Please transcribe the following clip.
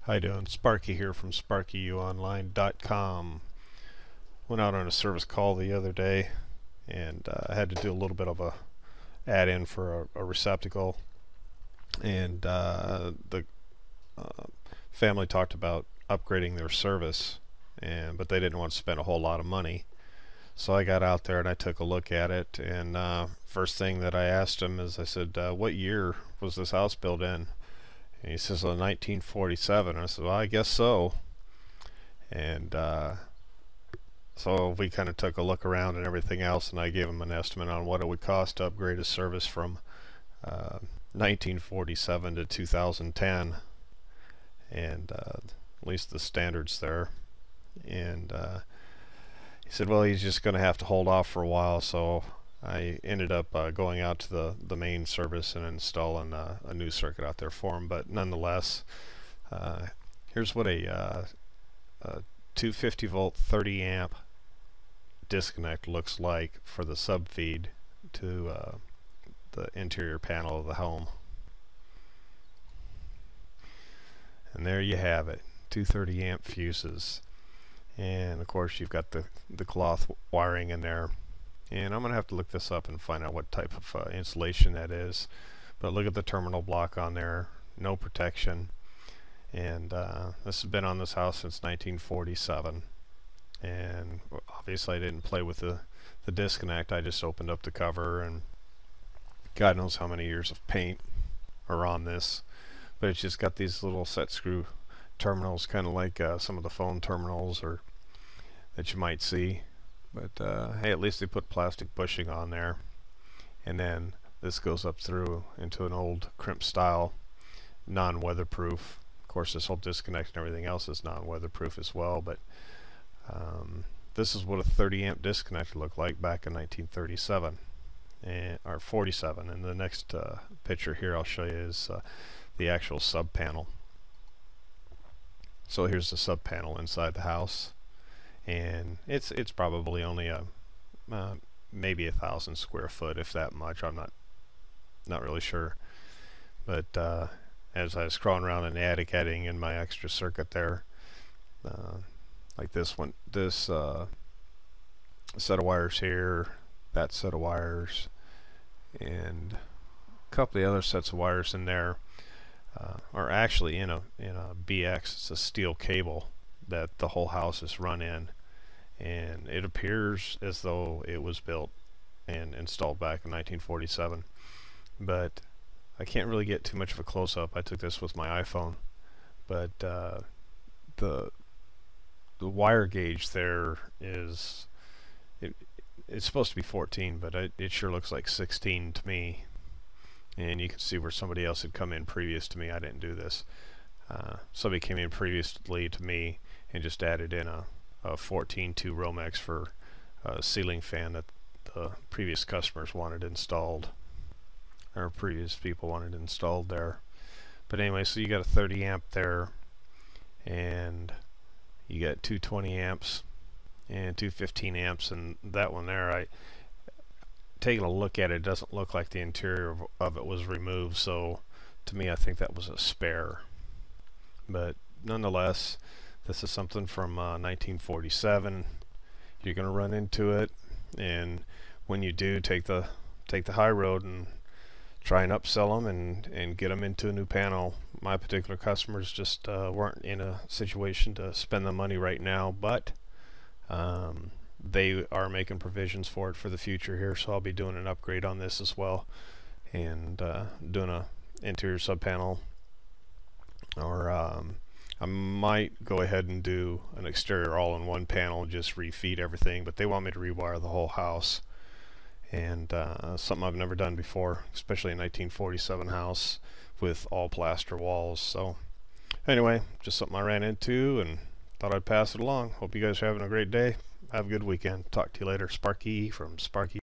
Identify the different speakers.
Speaker 1: How you doing? Sparky here from SparkyUOnline.com. Went out on a service call the other day, and I had to do a little bit of a add-in for a receptacle, and the family talked about upgrading their service, but they didn't want to spend a whole lot of money. So I got out there and I took a look at it, and first thing that I asked him is, I said, what year was this house built in? And he says, 1947. I said, well, I guess so. And so we kind of took a look around and everything else, and I gave him an estimate on what it would cost to upgrade a service from 1947 to 2010, and at least the standards there. And he said, well, he's just going to have to hold off for a while, so I ended up going out to the main service and installing a new circuit out there for him. But nonetheless, here's what a 250 volt 30 amp disconnect looks like for the sub feed to the interior panel of the home. And there you have it, 230 amp fuses, and of course you've got the cloth wiring in there. And I'm going to have to look this up and find out what type of insulation that is. But look at the terminal block on there. No protection. And this has been on this house since 1947. And obviously I didn't play with the disconnect. I just opened up the cover, and God knows how many years of paint are on this. But it's just got these little set screw terminals, kind of like some of the phone terminals or that you might see. But hey, at least they put plastic bushing on there, and then this goes up through into an old crimp style non-weatherproof. Of course, this whole disconnect and everything else is non-weatherproof as well, but this is what a 30 amp disconnect looked like back in 1937 or 47. And the next picture here I'll show you is the actual sub panel. So here's the sub panel inside the house, and it's probably only a maybe 1,000 square foot, if that much. I'm not really sure. But as I was crawling around in the attic, adding in my extra circuit there, like this set of wires here, that set of wires, and a couple of the other sets of wires in there are actually in a BX. It's a steel cable that the whole house is run in, and it appears as though it was built and installed back in 1947, but I can't really get too much of a close-up. I took this with my iPhone, but the wire gauge there is it's supposed to be 14, but it sure looks like 16 to me. And you can see where somebody else had come in previous to me. I didn't do this. Somebody came in previously to me and just added in a 14-2 Romex for a ceiling fan that the previous customers wanted installed, or previous people wanted installed there. But anyway, so you got a 30 amp there, and you got 220 amps and 215 amps, and that one there, taking a look at it, doesn't look like the interior of it was removed, so to me I think that was a spare. But nonetheless, this is something from 1947. You're going to run into it, and when you do, take the high road and try and upsell them and get them into a new panel. My particular customers just weren't in a situation to spend the money right now, but they are making provisions for it for the future here, so I'll be doing an upgrade on this as well, and doing a interior sub panel, or I might go ahead and do an exterior all-in-one panel, just refeed everything, but they want me to rewire the whole house, and something I've never done before, especially a 1947 house with all plaster walls. So anyway, just something I ran into and thought I'd pass it along. Hope you guys are having a great day. Have a good weekend. Talk to you later. Sparky from Sparky.